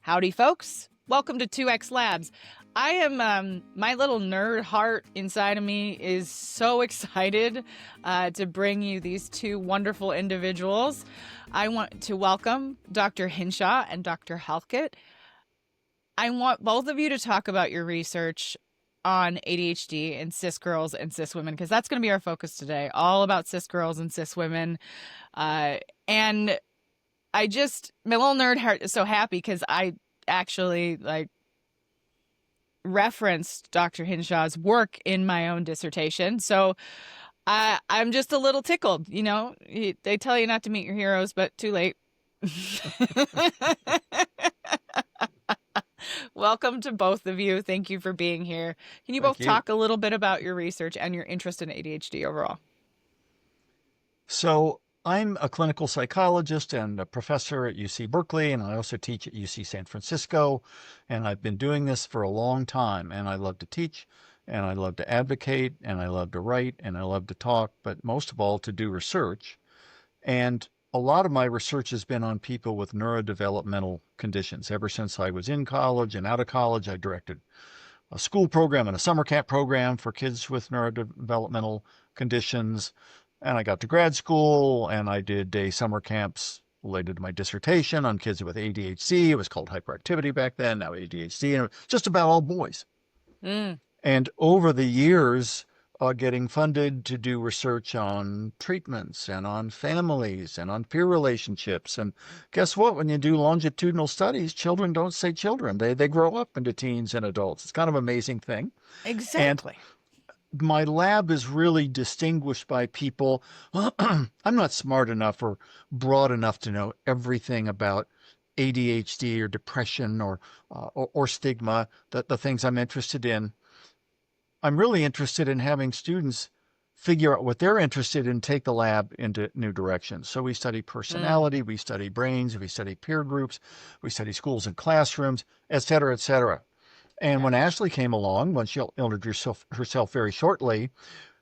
Howdy, folks. Welcome to TwoX Labs. I am, my little nerd heart inside of me is so excited to bring you these two wonderful individuals. I want to welcome Dr. Hinshaw and Dr. Halkett. I want both of you to talk about your research on ADHD and cis girls and cis women, because that's going to be our focus today, all about cis girls and cis women. And my little nerd heart is so happy because I actually referenced Dr. Hinshaw's work in my own dissertation. So I'm just a little tickled. You know, they tell you not to meet your heroes, but too late. Welcome to both of you. Thank you for being here. Can you both talk a little bit about your research and your interest in ADHD overall? So I'm a clinical psychologist and a professor at UC Berkeley, and I also teach at UC San Francisco. And I've been doing this for a long time, and I love to teach, and I love to advocate, and I love to write, and I love to talk, but most of all to do research. And a lot of my research has been on people with neurodevelopmental conditions. Ever since I was in college and out of college, I directed a school program and a summer camp program for kids with neurodevelopmental conditions. And I got to grad school and I did day summer camps related to my dissertation on kids with ADHD. It was called hyperactivity back then, now ADHD, and it was just about all boys. And over the years, getting funded to do research on treatments and on families and on peer relationships. And guess what? When you do longitudinal studies, children don't stay children. They grow up into teens and adults. It's kind of an amazing thing. Exactly. And my lab is really distinguished by people. I'm not smart enough or broad enough to know everything about ADHD or depression or stigma, the things I'm interested in. I'm really interested in having students figure out what they're interested in, take the lab into new directions. So we study personality, we study brains, we study peer groups, we study schools and classrooms, et cetera, et cetera. And when Ashley came along, when she'll introduce herself very shortly,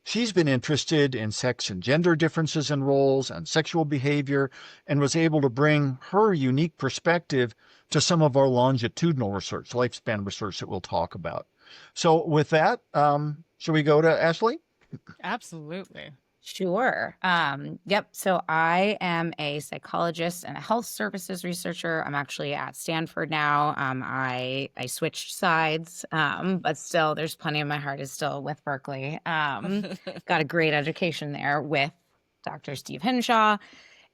she's been interested in sex and gender differences in roles and sexual behavior, and was able to bring her unique perspective to some of our longitudinal research, lifespan research that we'll talk about. So with that, should we go to Ashley? Absolutely. Sure. Yep. So I am a psychologist and a health services researcher. I'm actually at Stanford now. I switched sides, but still, there's plenty of my heart is still with Berkeley. Got a great education there with Dr. Steve Hinshaw.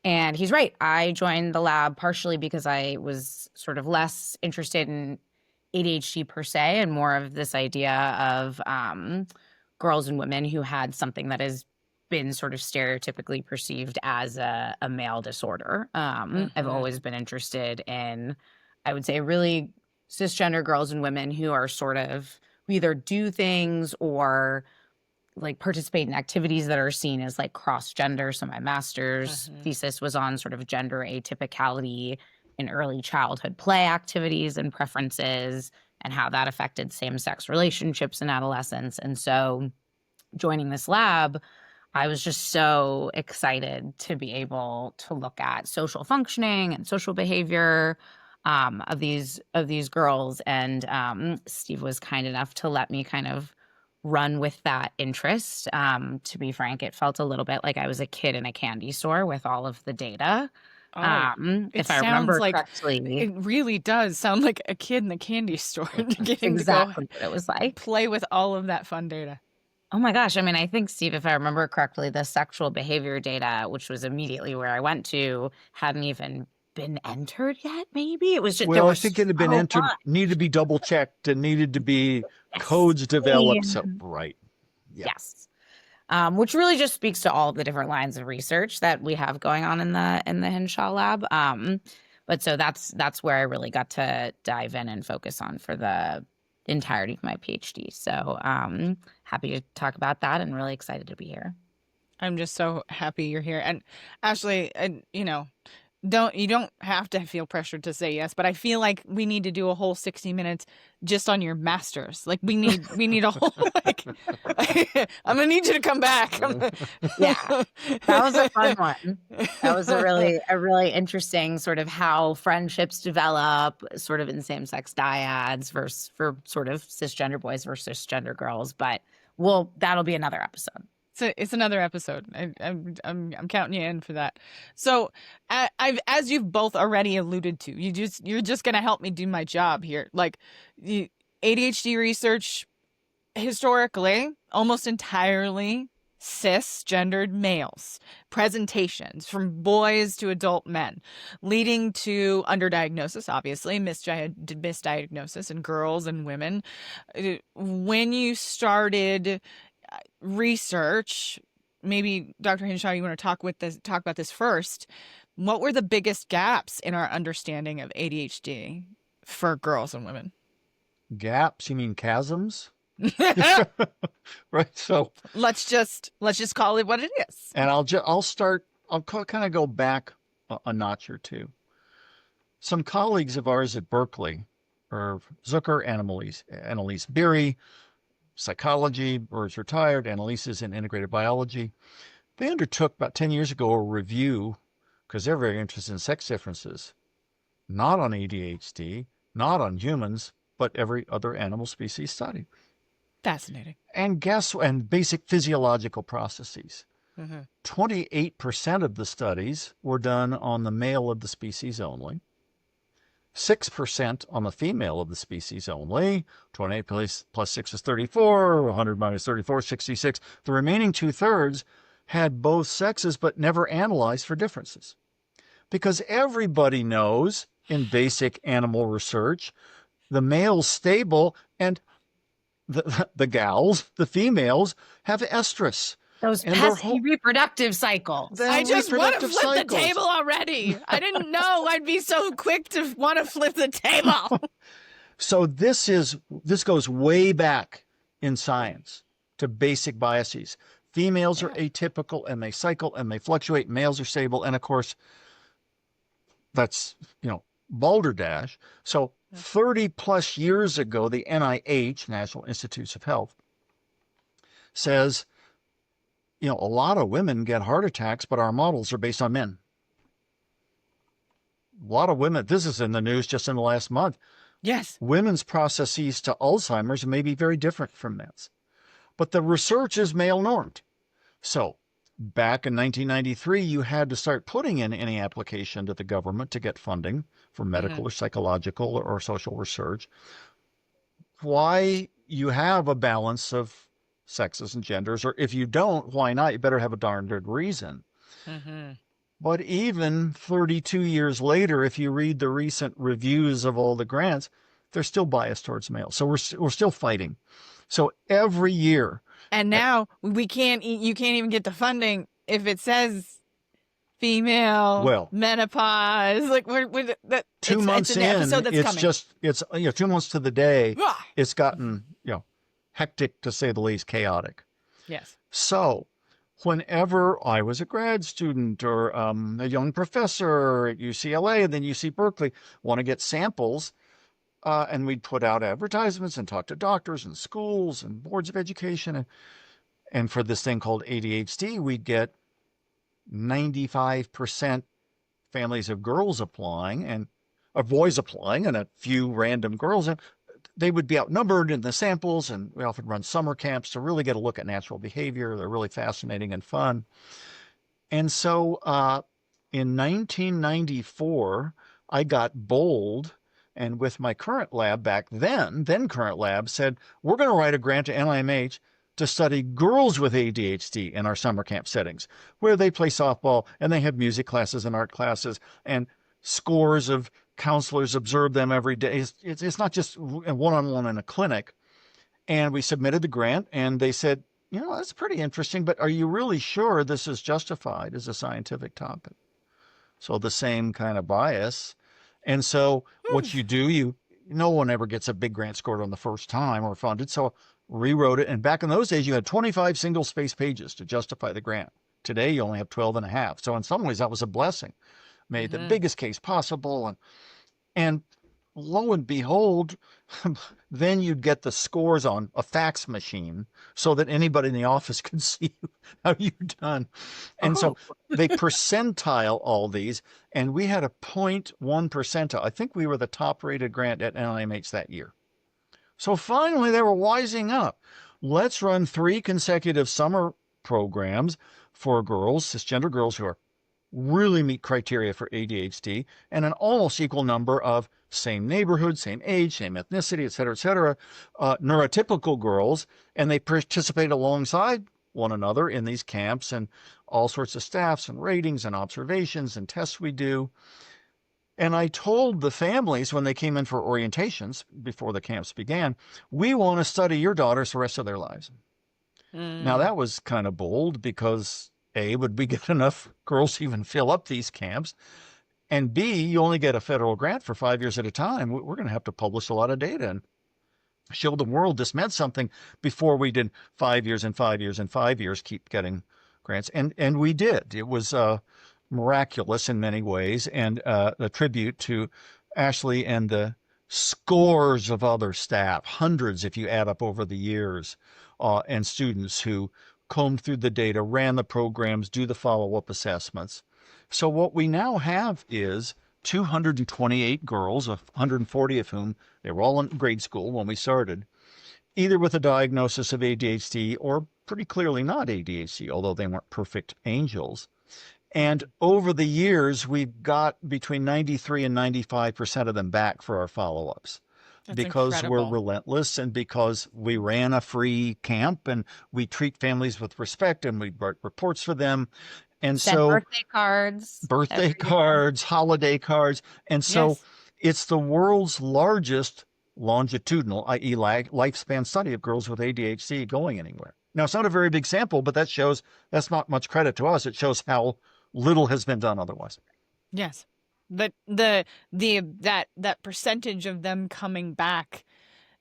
And he's right. I joined the lab partially because I was sort of less interested in ADHD per se and more of this idea of girls and women who had something that has been sort of stereotypically perceived as a male disorder. I've always been interested in, I would say, really cisgender girls and women who are sort of who either do things or like participate in activities that are seen as like cross-gender. So my master's thesis was on sort of gender atypicality in early childhood play activities and preferences and how that affected same-sex relationships in adolescence. And so joining this lab, I was just so excited to be able to look at social functioning and social behavior of these girls. And Steve was kind enough to let me kind of run with that interest. To be frank, it felt a little bit like I was a kid in a candy store with all of the data. If I remember correctly, it really does sound like a kid in the candy store getting exactly to what it was like. Play with all of that fun data. Oh my gosh. I mean, I think, Steve, if I remember correctly, the sexual behavior data, which was immediately where I went to, hadn't even been entered yet, maybe? It was just, well, I think it had been entered, needed to be double checked and needed to be codes developed. So, right. Yeah. Yes. Which really just speaks to all the different lines of research that we have going on in the Hinshaw lab. But so that's where I really got to dive in and focus on for the entirety of my PhD. So happy to talk about that and really excited to be here. I'm just so happy you're here. And Ashley, and you don't have to feel pressured to say yes, but I feel like we need to do a whole 60 minutes just on your masters. Like we need a whole like I'm gonna need you to come back. Yeah, that was a fun one. That was a really interesting sort of how friendships develop sort of in same-sex dyads versus for sort of cisgender boys versus cisgender girls. But that'll be another episode. It's another episode. I'm counting you in for that. So, as you've both already alluded to, you're just gonna help me do my job here. Like, the ADHD research historically almost entirely cisgendered males, presentations from boys to adult men, leading to underdiagnosis, obviously, misdiagnosis in girls and women. When you started research, maybe Dr. Hinshaw, you want to talk about this first. What were the biggest gaps in our understanding of ADHD for girls and women? Gaps? You mean chasms? Right. So let's just call it what it is. And I'll kind of go back a notch or two. Some colleagues of ours at Berkeley, Irv Zucker, Annalise Beery, psychology, Irv's retired, Annalise is in integrated biology. They undertook about 10 years ago a review because they're very interested in sex differences, not on ADHD, not on humans, but every other animal species study. Fascinating. And basic physiological processes. 28% of the studies were done on the male of the species only. 6% on the female of the species only. 28 plus 6 is 34. 100 minus 34, 66. The remaining 2/3 had both sexes but never analyzed for differences. Because everybody knows in basic animal research, the male's stable and the gals, the females, have estrus. Those pesky reproductive cycles. I just want to flip the table already. I didn't know I'd be so quick to want to flip the table. So this goes way back in science to basic biases. Females are atypical and they cycle and they fluctuate. Males are stable. And of course, that's, balderdash. So 30 plus years ago, the NIH, National Institutes of Health, says, a lot of women get heart attacks, but our models are based on men. A lot of women, this is in the news just in the last month. Yes. Women's processes to Alzheimer's may be very different from men's, but the research is male normed. So back in 1993, you had to start putting in any application to the government to get funding for medical or psychological or social research. Why you have a balance of sexes and genders, or if you don't, why not? You better have a darn good reason. But even 32 years later, if you read the recent reviews of all the grants, they're still biased towards males. So we're still fighting. So every year. And now you can't even get the funding if it says female menopause. Like we're that 2 months in, it's 2 months to the day. It's gotten hectic, to say the least, chaotic. Yes. So whenever I was a grad student or a young professor at UCLA and then UC Berkeley, want to get samples, and we'd put out advertisements and talk to doctors and schools and boards of education. And for this thing called ADHD, we'd get 95% families of girls applying and of boys applying and a few random girls. And they would be outnumbered in the samples, and we often run summer camps to really get a look at natural behavior. They're really fascinating and fun. And so in 1994, I got bold, and with my current lab back then current lab, said, we're going to write a grant to NIMH to study girls with ADHD in our summer camp settings, where they play softball and they have music classes and art classes, and scores of counselors observe them every day. It's not just one-on-one in a clinic. And we submitted the grant, and they said, that's pretty interesting, but are you really sure this is justified as a scientific topic? So the same kind of bias. And so what you do, no one ever gets a big grant scored on the first time or funded. So rewrote it. And back in those days, you had 25 single space pages to justify the grant. Today, you only have 12 and a half. So in some ways, that was a blessing. made the biggest case possible. And lo and behold, then you'd get the scores on a fax machine so that anybody in the office could see how you've done. And so they percentile all these, and we had a 0.1 percentile. I think we were the top rated grant at NIMH that year. So finally they were wising up. Let's run 3 consecutive summer programs for girls, cisgender girls who are really meet criteria for ADHD, and an almost equal number of same neighborhood, same age, same ethnicity, et cetera, neurotypical girls, and they participate alongside one another in these camps and all sorts of staffs and ratings and observations and tests we do. And I told the families when they came in for orientations before the camps began, we want to study your daughters the rest of their lives. Now that was kind of bold because A, would we get enough girls to even fill up these camps? And B, you only get a federal grant for 5 years at a time. We're going to have to publish a lot of data and show the world this meant something before we did 5 years and 5 years and 5 years, keep getting grants. And we did. It was miraculous in many ways, and a tribute to Ashley and the scores of other staff, hundreds if you add up over the years, and students who combed through the data, ran the programs, do the follow-up assessments. So what we now have is 228 girls, 140 of whom, they were all in grade school when we started, either with a diagnosis of ADHD or pretty clearly not ADHD, although they weren't perfect angels. And over the years, we've got between 93 and 95% of them back for our follow-ups. That's because incredible. we're relentless and because we ran a free camp and we treat families with respect and we write reports for them. And Send so birthday cards, holiday cards. And so Yes. it's the world's largest longitudinal, i.e. lifespan study of girls with ADHD going anywhere. Now, it's not a very big sample, but that's not much credit to us. It shows how little has been done otherwise. Yes. But that percentage of them coming back,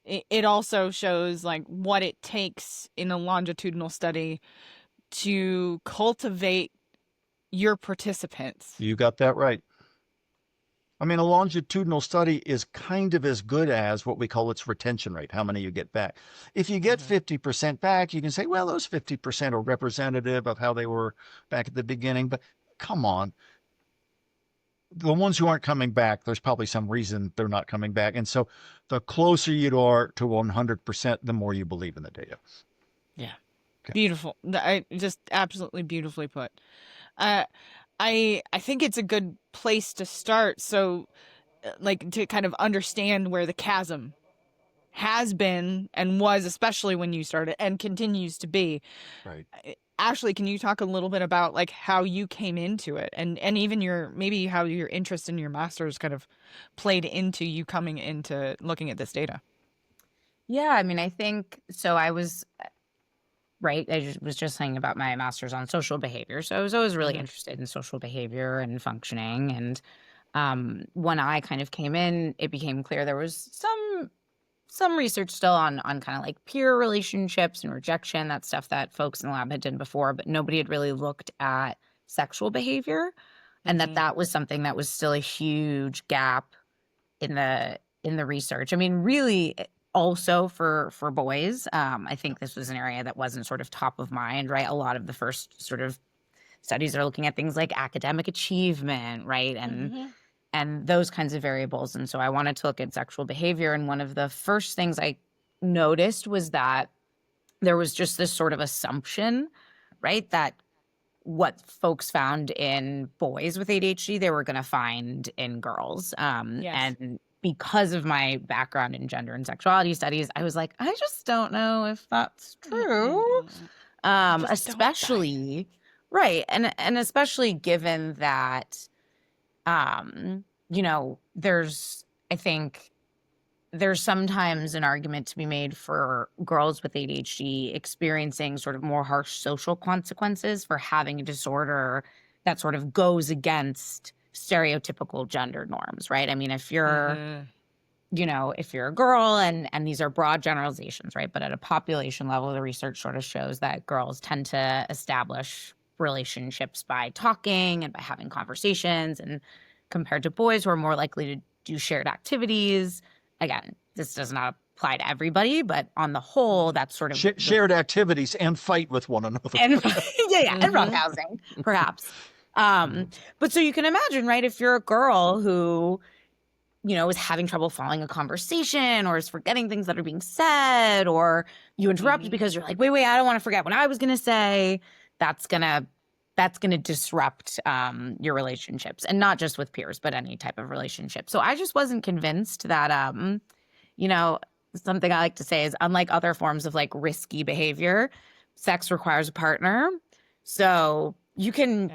it also shows like what it takes in a longitudinal study to cultivate your participants. You got that right. I mean, a longitudinal study is kind of as good as what we call its retention rate, how many you get back. If you get 50% back, you can say, well, those 50% are representative of how they were back at the beginning. But come on. The ones who aren't coming back, there's probably some reason they're not coming back. And so the closer you are to 100%, the more you believe in the data. Yeah. Okay. Beautiful. I just absolutely beautifully put. I think it's a good place to start. So like to kind of understand where the chasm has been and was, especially when you started and continues to be. Right. Ashley, can you talk a little bit about like how you came into it and even maybe how your interest in your master's kind of played into you coming into looking at this data? Yeah, I mean, I think so. I was was just saying about my master's on social behavior. So I was always really interested in social behavior and functioning. And when I kind of came in, it became clear there was some research still on kind of like peer relationships and rejection, that stuff that folks in the lab had done before, but nobody had really looked at sexual behavior, and that was something that was still a huge gap in the research. I mean, really also for boys, I think this was an area that wasn't sort of top of mind, right? A lot of the first sort of studies are looking at things like academic achievement, right? And those kinds of variables. And so I wanted to look at sexual behavior. And one of the first things I noticed was that there was just this sort of assumption, right, that what folks found in boys with ADHD, they were going to find in girls. And because of my background in gender and sexuality studies, I was like, I just don't know if that's true. Especially, right. And especially given that, I think there's sometimes an argument to be made for girls with ADHD experiencing sort of more harsh social consequences for having a disorder that sort of goes against stereotypical gender norms, right? I mean, if you're, if you're a girl, and these are broad generalizations, right? But at a population level, the research sort of shows that girls tend to establish relationships by talking and by having conversations, and compared to boys who are more likely to do shared activities. Again, this does not apply to everybody, but on the whole, that's sort of shared activities and fight with one another. And and roughhousing, perhaps. But so you can imagine, right? If you're a girl who, is having trouble following a conversation, or is forgetting things that are being said, or you interrupt because you're like, wait, I don't want to forget what I was going to say. That's gonna disrupt your relationships, and not just with peers, but any type of relationship. So I just wasn't convinced that, something I like to say is, unlike other forms of like risky behavior, sex requires a partner. So you can,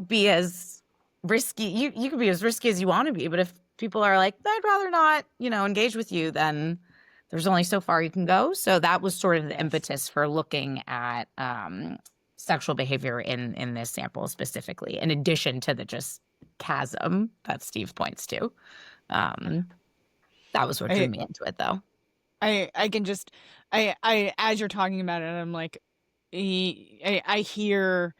be as risky. You can be as risky as you want to be, but if people are like, I'd rather not, engage with you, then there's only so far you can go. So that was sort of the impetus for looking at sexual behavior in this sample specifically, in addition to the just chasm that Steve points to. That was what drew me into it, though. I can just, as you're talking about it, I'm like, I hear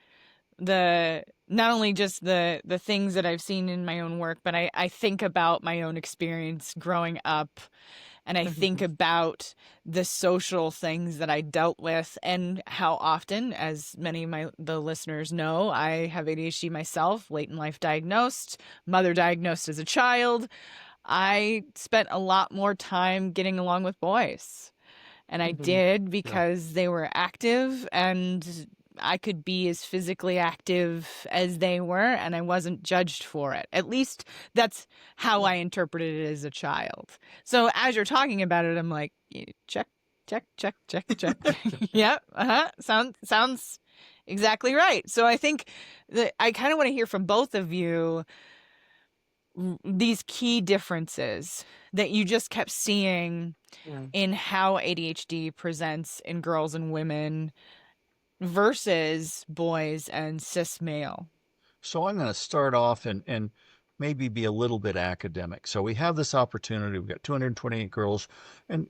not only just the things that I've seen in my own work, but I think about my own experience growing up, and I think about the social things that I dealt with, and how often, as many of the listeners know, I have ADHD myself, late in life diagnosed, mother diagnosed as a child. I spent a lot more time getting along with boys, and I did because they were active, and I could be as physically active as they were, and I wasn't judged for it. At least that's how I interpreted it as a child. So as you're talking about it, I'm like, check. Yep. Sounds exactly right. So I think that I kind of want to hear from both of you these key differences that you just kept seeing in how ADHD presents in girls and women versus boys and cis male. So I'm going to start off and maybe be a little bit academic. So we have this opportunity. We've got 228 girls, and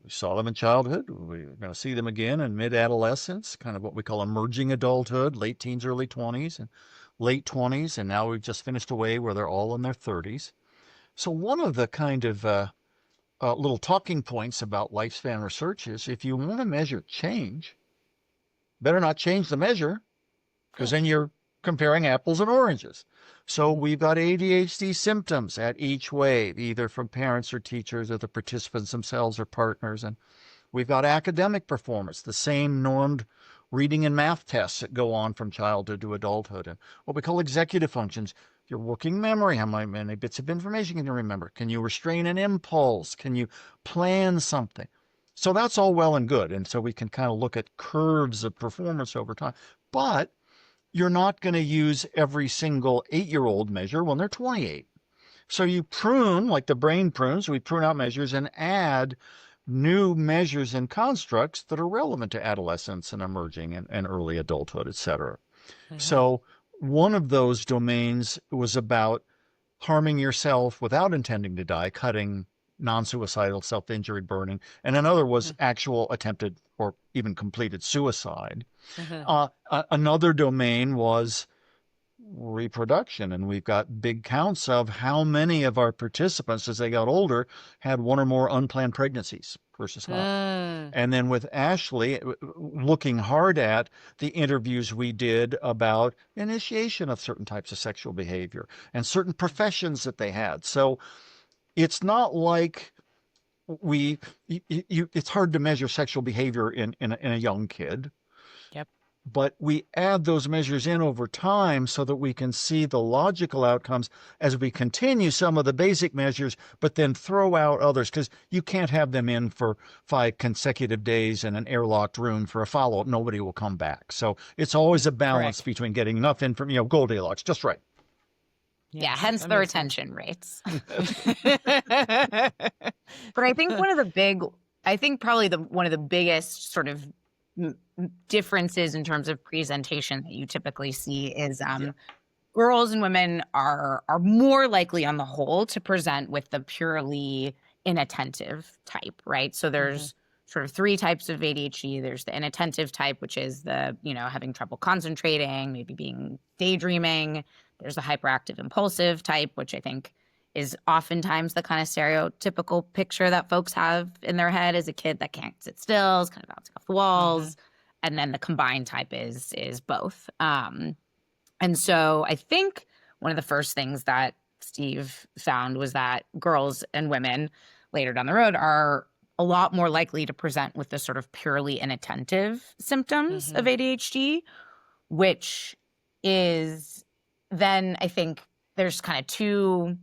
we saw them in childhood. We're going to see them again in mid-adolescence, kind of what we call emerging adulthood, late teens, early 20s, and late 20s. And now we've just finished away where they're all in their 30s. So one of the kind of little talking points about lifespan research is, if you want to measure change, better not change the measure, because then you're comparing apples and oranges. So we've got ADHD symptoms at each wave, either from parents or teachers or the participants themselves or partners. And we've got academic performance, the same normed reading and math tests that go on from childhood to adulthood. And what we call executive functions, your working memory, how many bits of information can you remember? Can you restrain an impulse? Can you plan something? So that's all well and good. And so we can kind of look at curves of performance over time. But you're not going to use every single 8-year-old measure when they're 28. So you prune, like the brain prunes, we prune out measures and add new measures and constructs that are relevant to adolescence and emerging and early adulthood, et cetera. So one of those domains was about harming yourself without intending to die, cutting non-suicidal, self-injury, burning, and another was actual attempted or even completed suicide. Another domain was reproduction, and we've got big counts of how many of our participants, as they got older, had one or more unplanned pregnancies versus not. And then with Ashley, looking hard at the interviews we did about initiation of certain types of sexual behavior and certain professions that they had. So it's not like it's hard to measure sexual behavior in a young kid. Yep. But we add those measures in over time so that we can see the logical outcomes as we continue some of the basic measures, but then throw out others, because you can't have them in for 5 consecutive days in an airlocked room for a follow-up. Nobody will come back. So it's always a balance between getting enough information, Goldilocks, just right. Yeah, hence the retention rates. But I think probably one of the biggest sort of differences in terms of presentation that you typically see is girls and women are more likely on the whole to present with the purely inattentive type, right? So there's sort of three types of ADHD. There's the inattentive type, which is the, having trouble concentrating, maybe being daydreaming. There's the hyperactive impulsive type, which I think is oftentimes the kind of stereotypical picture that folks have in their head as a kid that can't sit still, is kind of bouncing off the walls. And then the combined type is both. And so I think one of the first things that Steve found was that girls and women later down the road are a lot more likely to present with the sort of purely inattentive symptoms of ADHD, which is then, I think there's kind of two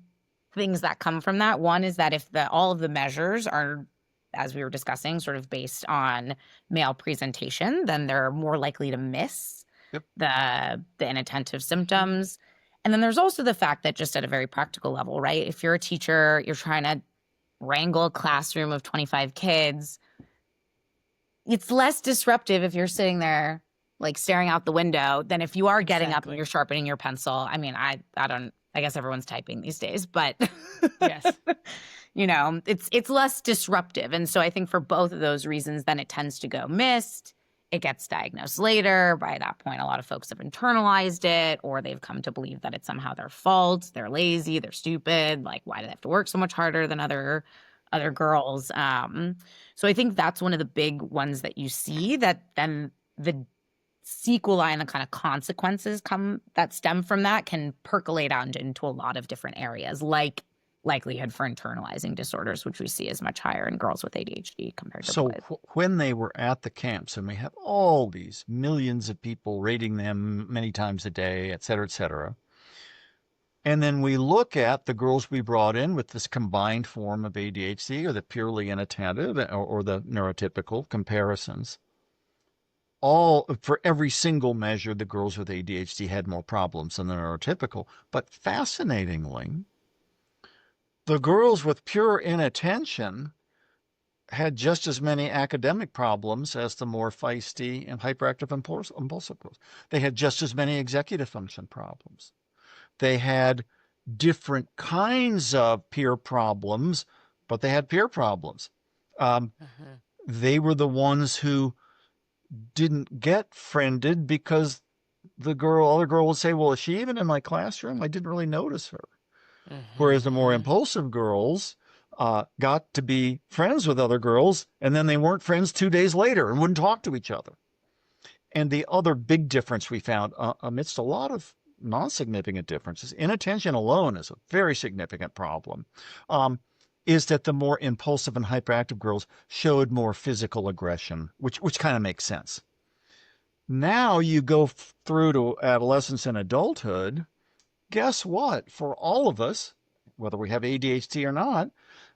things that come from that. One is that if all of the measures are, as we were discussing, sort of based on male presentation, then they're more likely to miss the inattentive symptoms. And then there's also the fact that just at a very practical level, right? If you're a teacher, you're trying to wrangle a classroom of 25 kids, it's less disruptive if you're sitting there like staring out the window than if you are getting up and you're sharpening your pencil. I mean, I guess everyone's typing these days, but yes, it's less disruptive. And so I think for both of those reasons, then it tends to go missed. It gets diagnosed later. By that point, a lot of folks have internalized it, or they've come to believe that it's somehow their fault. They're lazy. They're stupid. Like, why do they have to work so much harder than other girls? So I think that's one of the big ones that you see, that then the sequelae and the kind of consequences that stem from that can percolate out into a lot of different areas, like likelihood for internalizing disorders, which we see is much higher in girls with ADHD compared to boys. So when they were at the camps, and we have all these millions of people rating them many times a day, et cetera, and then we look at the girls we brought in with this combined form of ADHD, or the purely inattentive, or the neurotypical comparisons, for every single measure, the girls with ADHD had more problems than the neurotypical. But fascinatingly, the girls with pure inattention had just as many academic problems as the more feisty and hyperactive impulsive girls. They had just as many executive function problems. They had different kinds of peer problems, but they had peer problems. They were the ones who didn't get friended because other girl would say, well, is she even in my classroom? I didn't really notice her. Whereas the more impulsive girls got to be friends with other girls, and then they weren't friends 2 days later and wouldn't talk to each other. And the other big difference we found, amidst a lot of non-significant differences, inattention alone is a very significant problem, is that the more impulsive and hyperactive girls showed more physical aggression, which kind of makes sense. Now you go through to adolescence and adulthood, guess what? For all of us, whether we have ADHD or not,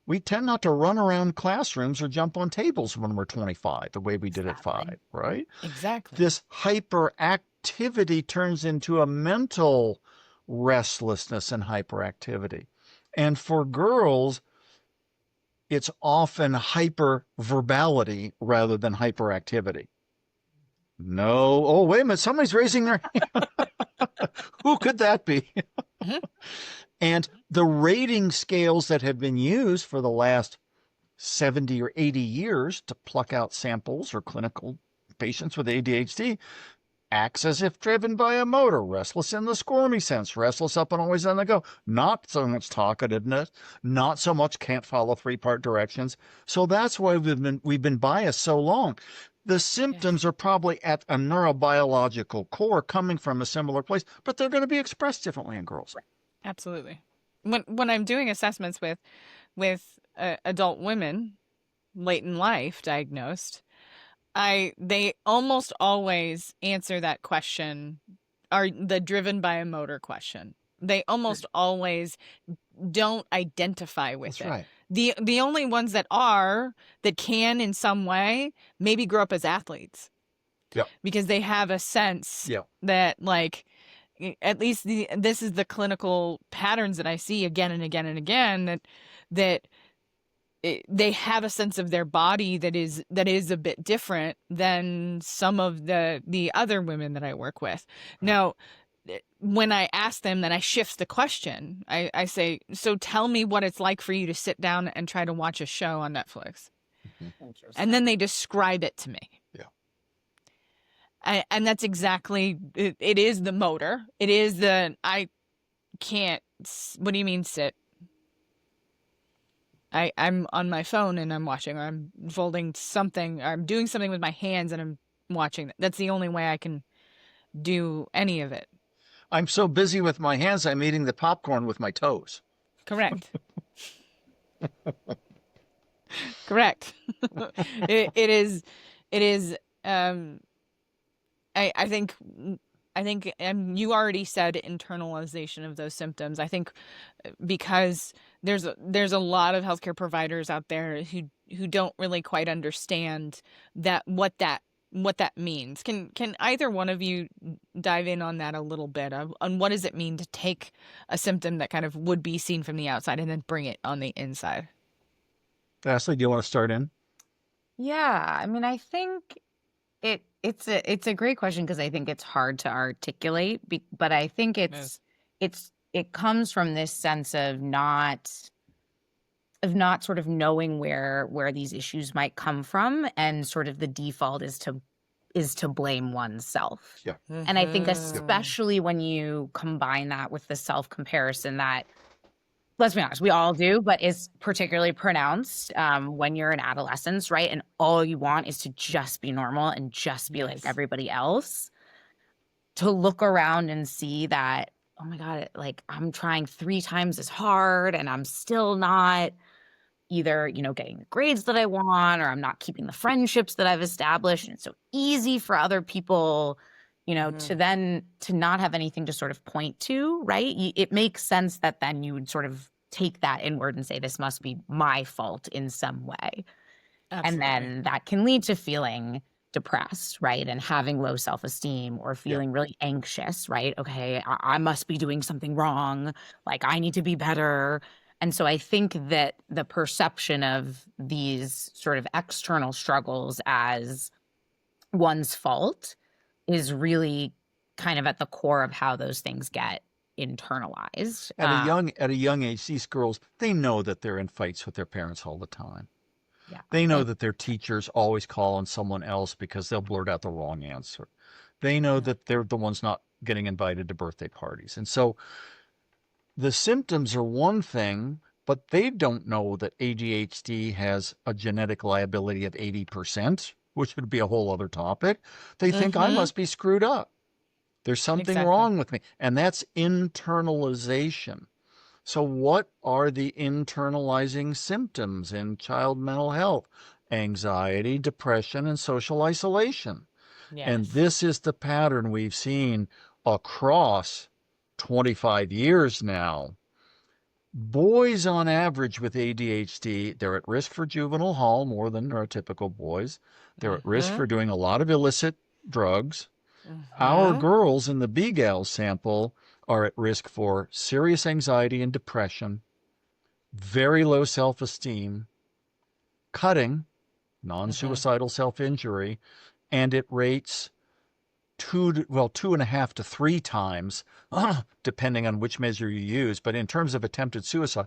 we tend not to run around classrooms or jump on tables when we're 25, the way we did at 5, right? Exactly. This hyperactivity turns into a mental restlessness and hyperactivity. And for girls, it's often hyperverbality rather than hyperactivity. No. Oh, wait a minute. Somebody's raising their hand. Who could that be? And the rating scales that have been used for the last 70 or 80 years to pluck out samples or clinical patients with ADHD acts as if driven by a motor, restless in the squirmy sense, restless up and always on the go, not so much talkativeness, not so much can't follow 3-part directions. So that's why we've been biased so long. The symptoms are probably at a neurobiological core coming from a similar place, but they're going to be expressed differently in girls. Absolutely. When I'm doing assessments with adult women late in life diagnosed, they almost always answer that question, are the driven by a motor question. They almost always don't identify with it. Right. The only ones that can in some way maybe grow up as athletes. Yep. Because they have a sense that, like, at least this is the clinical patterns that I see again and again and again, that they have a sense of their body that is a bit different than some of the other women that I work with. Now, when I ask them, then I shift the question. I say, so tell me what it's like for you to sit down and try to watch a show on Netflix. And then they describe it to me. Yeah. And that's exactly, it is the motor. It is I can't, what do you mean sit? I'm on my phone and I'm watching, or I'm folding something, or I'm doing something with my hands and I'm watching. That's the only way I can do any of it. I'm so busy with my hands, I'm eating the popcorn with my toes. Correct. Correct. It is, I think, you already said internalization of those symptoms. I think because there's a lot of healthcare providers out there who don't really quite understand what that means. Can either one of you dive in on that a little bit, on what does it mean to take a symptom that kind of would be seen from the outside and then bring it on the inside? Ashley, do you want to start in? Yeah, I mean, I think it's a great question because I think it's hard to articulate, but I think it comes from this sense of not sort of knowing where these issues might come from, and sort of the default is to blame oneself. Yeah. And I think especially when you combine that with the self-comparison that, let's be honest, we all do, but is particularly pronounced when you're in adolescence, right? And all you want is to just be normal and just be like everybody else. To look around and see that, oh my God, like I'm trying 3 times as hard and I'm still not either, getting the grades that I want, or I'm not keeping the friendships that I've established. And it's so easy for other people, to not have anything to sort of point to, right? It makes sense that then you would sort of take that inward and say, this must be my fault in some way. Absolutely. And then that can lead to feeling depressed, right? And having low self-esteem, or feeling really anxious, right? Okay, I must be doing something wrong. Like I need to be better. And so I think that the perception of these sort of external struggles as one's fault is really kind of at the core of how those things get internalized. At a young age, these girls, they know that they're in fights with their parents all the time. Yeah. They know that their teachers always call on someone else because they'll blurt out the wrong answer. They know that they're the ones not getting invited to birthday parties. And so the symptoms are one thing, but they don't know that ADHD has a genetic liability of 80%, which would be a whole other topic. They think I must be screwed up. There's something wrong with me. And that's internalization. So what are the internalizing symptoms in child mental health? Anxiety, depression, and social isolation. Yes. And this is the pattern we've seen across 25 years now. Boys on average with ADHD, they're at risk for juvenile hall more than neurotypical boys. They're at risk for doing a lot of illicit drugs. Our girls in the BGAL sample are at risk for serious anxiety and depression, very low self-esteem, cutting, non-suicidal self-injury, and it rates 2.5 to 3 times, depending on which measure you use. But in terms of attempted suicide,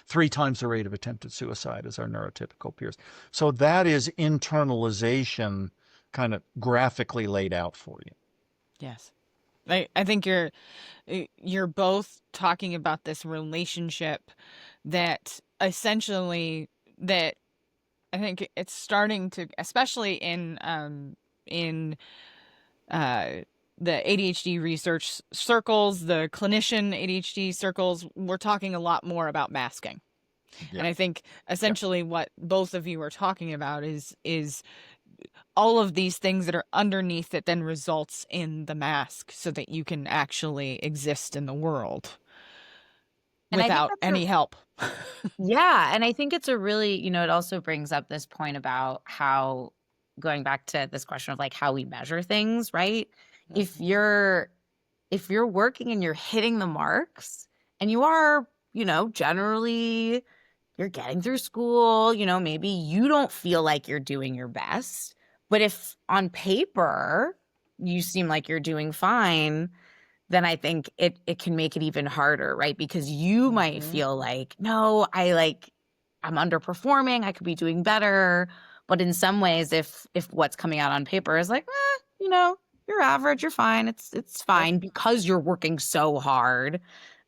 3 times the rate of attempted suicide as our neurotypical peers. So that is internalization kind of graphically laid out for you. Yes. I think you're both talking about this relationship that essentially, that I think it's starting to, especially in the ADHD research circles, the clinician ADHD circles, we're talking a lot more about masking. Yeah. And I think essentially what both of you are talking about is all of these things that are underneath that then results in the mask so that you can actually exist in the world without any help. Yeah. And I think it's a really, it also brings up this point about how, going back to this question of like how we measure things, right? Mm-hmm. If you're working and you're hitting the marks and you are, generally you're getting through school, maybe you don't feel like you're doing your best, but if on paper you seem like you're doing fine, then I think it can make it even harder, right? Because you might feel like, no, I I'm underperforming. I could be doing better. But in some ways, if what's coming out on paper is like, you're average, you're fine. It's fine because you're working so hard.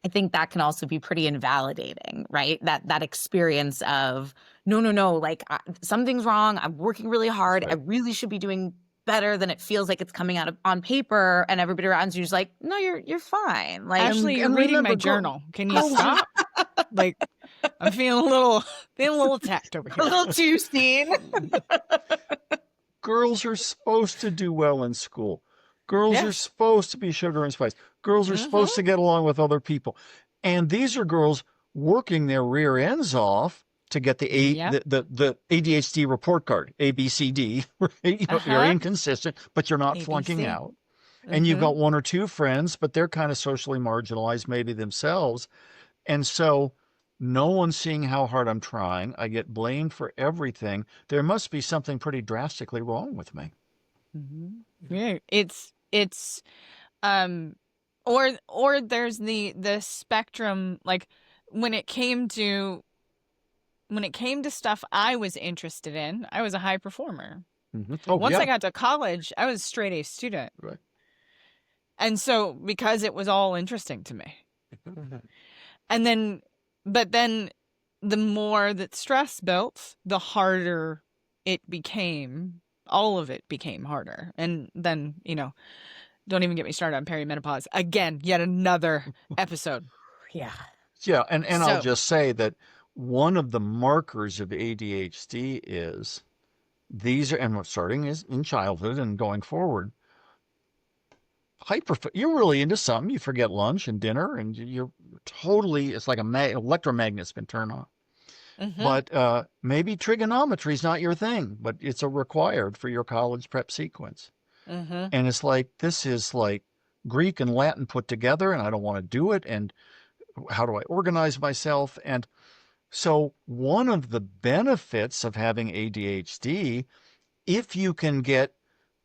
I think that can also be pretty invalidating, right? That experience of no, like something's wrong. I'm working really hard. Right. I really should be doing better than it feels like it's coming out on paper, and everybody around you's like, no, you're fine. Like, Ashley, you're and reading remember, my journal. Can you girls are- stop? Like, I'm feeling a little attacked over a here. little too seen. girls are supposed to do well in school. Girls are Yes. supposed to be sugar and spice. Girls are supposed to get along with other people. And these are girls working their rear ends off to get the Yep. the ADHD report card, ABCD. Right? You're inconsistent, but you're not flunking ABC. out. And you've got one or two friends, but they're kind of socially marginalized, maybe themselves. And so no one's seeing how hard I'm trying. I get blamed for everything. There must be something pretty drastically wrong with me. Yeah, it's or there's the spectrum, like when it came to stuff I was interested in, I was a high performer. Oh, Once yeah. I got to college, I was a straight A student. Right. And so because it was all interesting to me. And but then the more that stress built, the harder it became. All of it became harder. And then, don't even get me started on perimenopause. Again, yet another episode. Yeah. Yeah, and I'll So- just say that one of the markers of ADHD is and what's starting is in childhood and going forward. You're really into something. You forget lunch and dinner, and you're totally. It's like electromagnet's been turned on. But maybe trigonometry is not your thing, but it's a required for your college prep sequence. And it's like, this is like Greek and Latin put together, and I don't want to do it. And how do I organize myself? And so one of the benefits of having ADHD, if you can get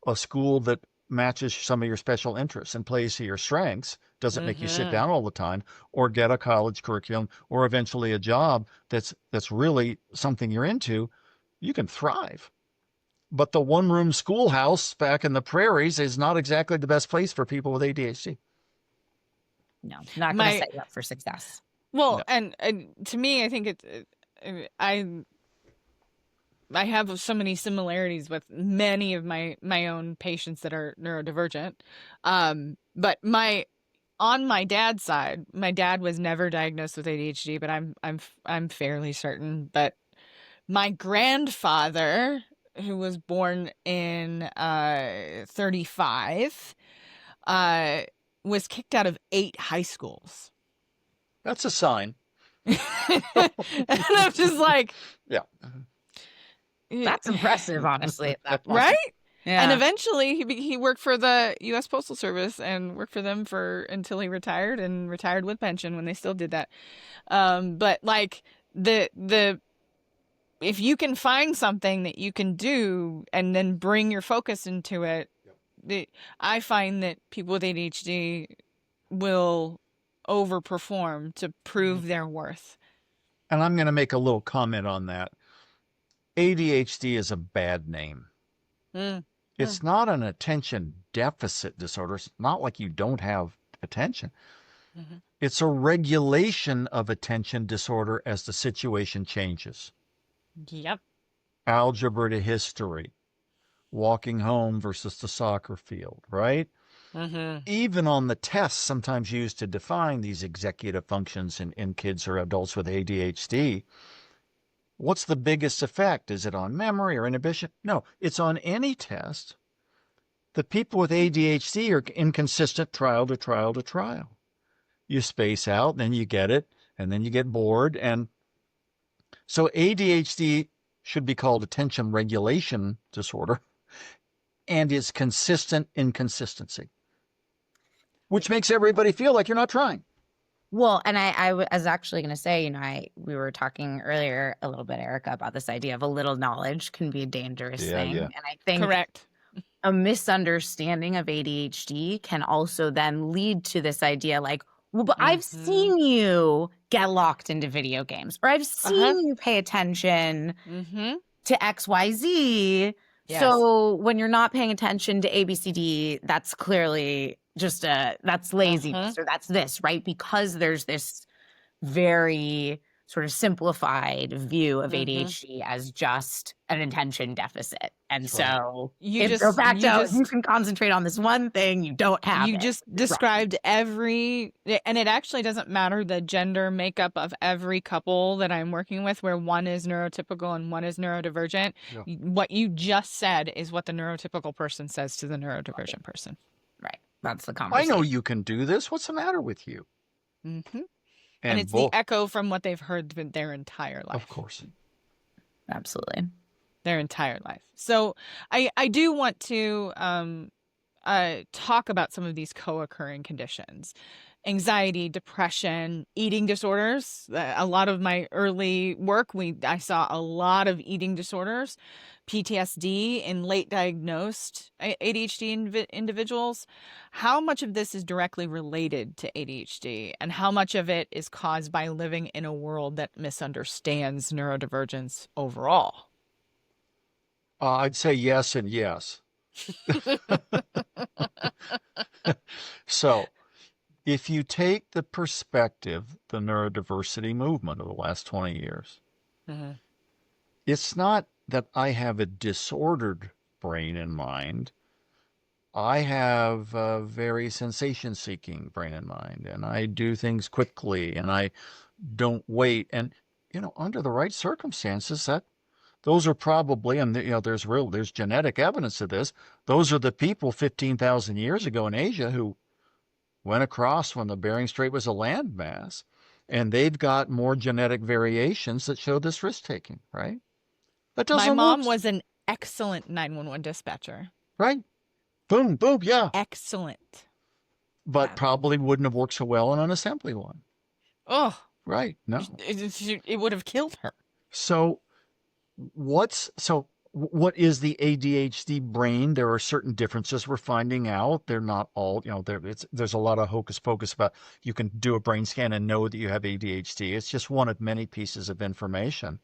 a school that matches some of your special interests and plays to your strengths, doesn't make you sit down all the time, or get a college curriculum or eventually a job that's really something you're into, you can thrive. But the one-room schoolhouse back in the prairies is not exactly the best place for people with ADHD. No, not going to set you up for success. Well, No. and to me, I think I have so many similarities with many of my own patients that are neurodivergent. But on my dad's side, my dad was never diagnosed with ADHD, but I'm fairly certain. But my grandfather, who was born in 35, was kicked out of 8 high schools. That's a sign. And I'm just like, Yeah. That's impressive, honestly, at that point. right? Yeah. And eventually he worked for the U.S. Postal Service and worked for them until he retired, and retired with pension when they still did that. But like the if you can find something that you can do and then bring your focus into it, I find that people with ADHD will overperform to prove their worth. And I'm going to make a little comment on that. ADHD is a bad name. It's not an attention deficit disorder. It's not like you don't have attention. It's a regulation of attention disorder as the situation changes. Yep. Algebra to history, walking home versus the soccer field, right? Even on the tests sometimes used to define these executive functions in kids or adults with ADHD, what's the biggest effect? Is it on memory or inhibition? No, it's on any test. The people with ADHD are inconsistent trial to trial to trial. You space out, then you get it, and then you get bored. And so ADHD should be called attention regulation disorder, and is consistent inconsistency, which makes everybody feel like you're not trying. Well, and I was actually going to say, we were talking earlier a little bit, Erica, about this idea of a little knowledge can be a dangerous thing. Yeah. And I think Correct. a misunderstanding of ADHD can also then lead to this idea like, Well, but I've Mm-hmm. seen you get locked into video games, or I've Uh-huh. seen you pay attention Mm-hmm. to XYZ. Yes. So when you're not paying attention to ABCD, that's clearly just that's Uh-huh. laziness, or that's this, right? Because there's this very sort of simplified view of Mm-hmm. ADHD as just an attention deficit. And That's right. so You if de just you facto you just can concentrate on this one thing, you don't have you it. just It's wrong. described and it actually doesn't matter the gender makeup of every couple that I'm working with, where one is neurotypical and one is neurodivergent. Yeah. What you just said is what the neurotypical person says to the Right. neurodivergent person. Right. That's the I conversation. know you can do this. What's the matter with you? Mm-hmm. And And it's the echo from what they've heard their entire life. of course. Absolutely. Their entire life. So I do want to talk about some of these co-occurring conditions: anxiety, depression, eating disorders. A lot of my early work, I saw a lot of eating disorders, PTSD in late diagnosed ADHD individuals. How much of this is directly related to ADHD, and how much of it is caused by living in a world that misunderstands neurodivergence overall? I'd say yes and yes. So if you take the perspective, the neurodiversity movement of the last 20 years, Mhm. it's not that I have a disordered brain and mind. I have a very sensation-seeking brain and mind, and I do things quickly, and I don't wait. And, under the right circumstances, those are probably, and there's genetic evidence of this. Those are the people 15,000 years ago in Asia who went across when the Bering Strait was a landmass, and they've got more genetic variations that show this risk-taking, right? That My doesn't mom work, was an excellent 911 dispatcher. right? Boom, boom, yeah. Excellent. But probably wouldn't have worked so well on an assembly line, Oh, right? No. it would have killed her. So what is the ADHD brain? There are certain differences we're finding out. They're not all, there's a lot of hocus pocus about you can do a brain scan and know that you have ADHD. It's just one of many pieces of information.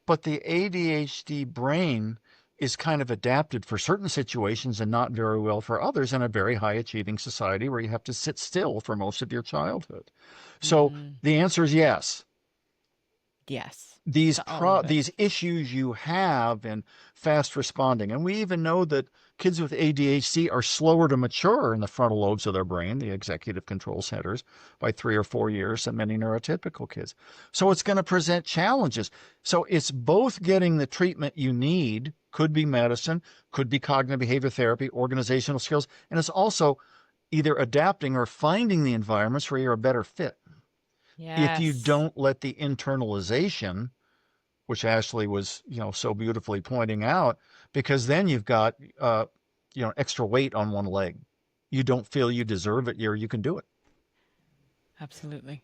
But the ADHD brain is kind of adapted for certain situations and not very well for others in a very high achieving society where you have to sit still for most of your childhood. So the answer is yes. Yes. These To all of it. these issues you have in fast responding, and we even know that kids with ADHD are slower to mature in the frontal lobes of their brain, the executive control centers, by 3 or 4 years than many neurotypical kids. So it's going to present challenges. So it's both getting the treatment you need, could be medicine, could be cognitive behavior therapy, organizational skills, and it's also either adapting or finding the environments where you're a better fit. If you Yes. don't let the internalization, which Ashley was, so beautifully pointing out, because then you've got, extra weight on one leg. You don't feel you deserve it, you can do it. Absolutely.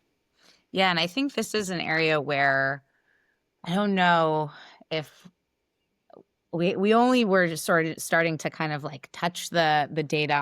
Yeah, and I think this is an area where I don't know if we only were just sort of starting to kind of like touch the data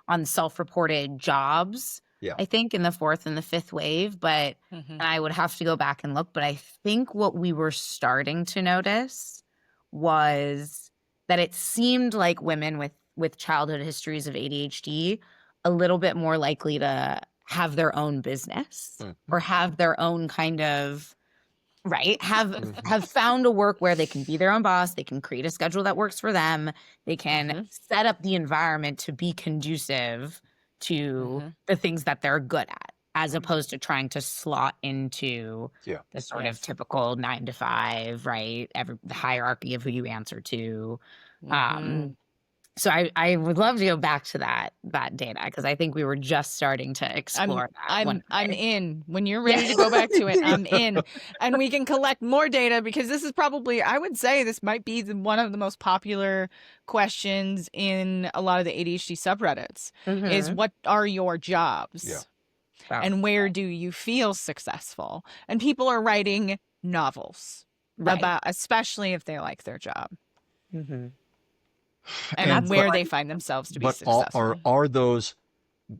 on self-reported jobs. Yeah. I think in the fourth and the fifth wave, but and I would have to go back and look, but I think what we were starting to notice was that it seemed like women with childhood histories of ADHD a little bit more likely to have their own business or have their own kind of have found a work where they can be their own boss, they can create a schedule that works for them, they can set up the environment to be conducive to the things that they're good at, as opposed to trying to slot into the sort of typical 9 to 5, right? The hierarchy of who you answer to. So I would love to go back to that data, because I think we were just starting to explore that. I'm in. When you're ready to go back to it, I'm in. And we can collect more data, because this is probably, I would say this might be one of the most popular questions in a lot of the ADHD subreddits is, what are your jobs? Yeah. And where do you feel successful? And people are writing novels about, especially if they like their job. And where they find themselves to be successful. Are those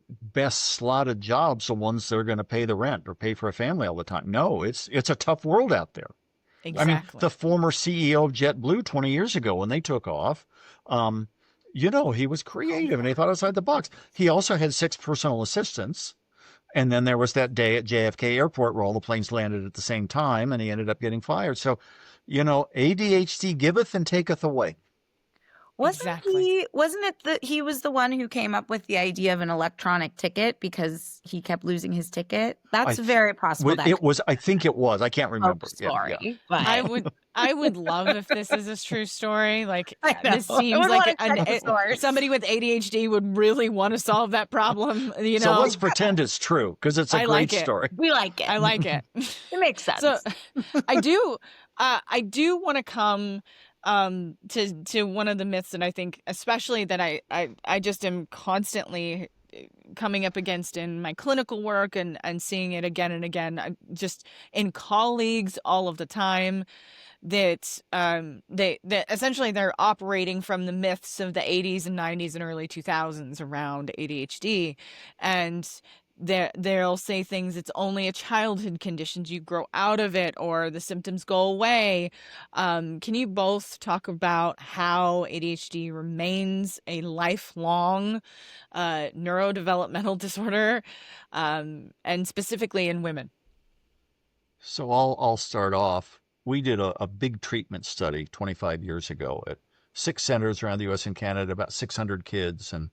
best slotted jobs the ones that are going to pay the rent or pay for a family all the time. No, it's a tough world out there. I mean, Exactly. the former CEO of JetBlue 20 years ago when they took off, he was creative and he thought outside the box. He also had 6 personal assistants. And then there was that day at JFK Airport where all the planes landed at the same time and he ended up getting fired. So, ADHD giveth and taketh away. Exactly. Wasn't it that he was the one who came up with the idea of an electronic ticket because he kept losing his ticket? That's very possible. I think it was. I can't remember. Story, Yeah. but I would love if this is a true story. Like, this I seems would like wanna check the source. somebody with ADHD would really want to solve that problem. So let's pretend it's true because it's a great story. We like it. I like it. It makes sense. So I do want to come to one of the myths that I think, especially that I just am constantly coming up against in my clinical work and seeing it again and again, just in colleagues all of the time, that that essentially they're operating from the myths of the 80s and 90s and early 2000s around ADHD, and they'll say things, it's only a childhood condition, you grow out of it, or the symptoms go away. Can you both talk about how ADHD remains a lifelong neurodevelopmental disorder, and specifically in women? So I'll start off. We did a big treatment study 25 years ago at 6 centers around the U.S. and Canada, about 600 kids, and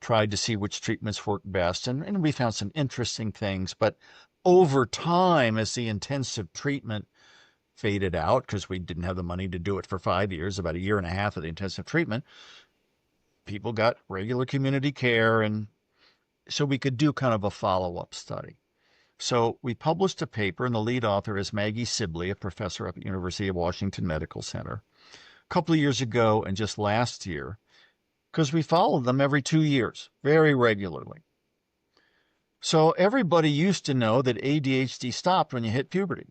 tried to see which treatments worked best. And we found some interesting things. But over time, as the intensive treatment faded out, because we didn't have the money to do it for 5 years, about a year and a half of the intensive treatment, people got regular community care. And so we could do kind of a follow-up study. So we published a paper, and the lead author is Maggie Sibley, a professor up at University of Washington Medical Center, a couple of years ago and just last year, because we followed them every 2 years, very regularly. So everybody used to know that ADHD stopped when you hit puberty.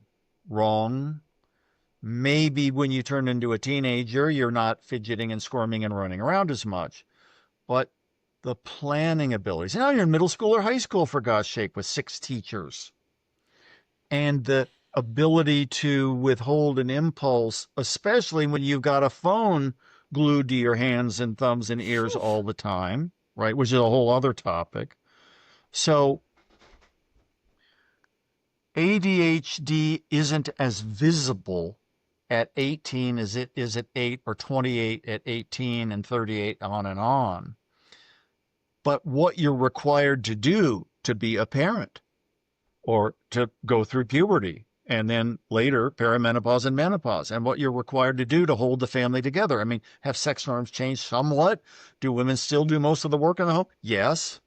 Wrong. Maybe when you turn into a teenager, you're not fidgeting and squirming and running around as much. But the planning abilities. Now you're in middle school or high school, for God's sake, with 6 teachers. And the ability to withhold an impulse, especially when you've got a phone glued to your hands and thumbs and ears all the time, right? Which is a whole other topic. So ADHD isn't as visible at 18 as it is at 8, or 28 at 18, and 38 on and on. But what you're required to do to be a parent, or to go through puberty, and then later perimenopause and menopause, and what you're required to do to hold the family together. I mean, have sex norms changed somewhat? Do women still do most of the work in the home? Yes.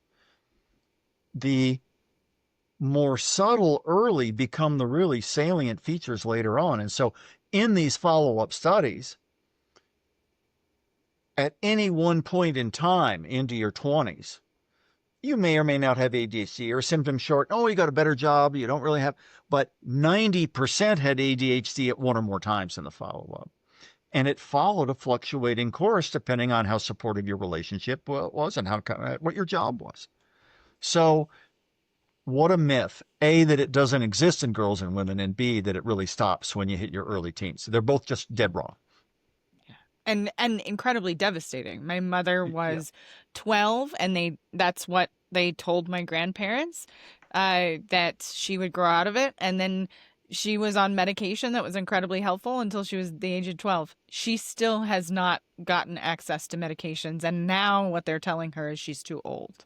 The more subtle early become the really salient features later on. And so in these follow-up studies, at any one point in time into your 20s, you may or may not have ADHD, or symptoms short. Oh, you got a better job. You don't really have, but 90% had ADHD at one or more times in the follow-up. And it followed a fluctuating course depending on how supportive your relationship was and what your job was. So what a myth. A, that it doesn't exist in girls and women, and B, that it really stops when you hit your early teens. They're both just dead wrong. And incredibly devastating. My mother was 12, and that's what they told my grandparents, that she would grow out of it. And then she was on medication that was incredibly helpful until she was the age of 12. She still has not gotten access to medications. And now what they're telling her is she's too old.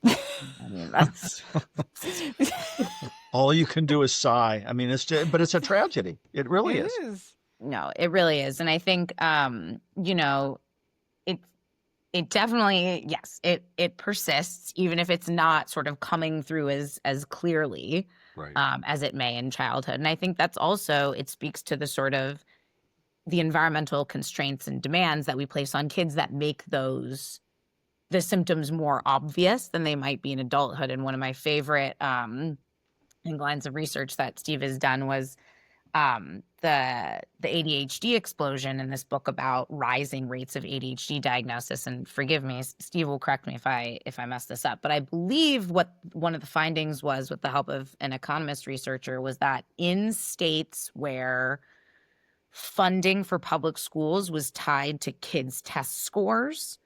I mean, that's all you can do is sigh. I mean, but it's a tragedy. It really is. No, it really is. And I think, it definitely, yes, it persists, even if it's not sort of coming through as clearly, right, as it may in childhood. And I think that's also, it speaks to the sort of the environmental constraints and demands that we place on kids that make the symptoms more obvious than they might be in adulthood. And one of my favorite lines of research that Steve has done was the ADHD explosion in this book about rising rates of ADHD diagnosis. And forgive me, Steve will correct me if I mess this up, but I believe what one of the findings was, with the help of an economist researcher, was that in states where funding for public schools was tied to kids' test scores,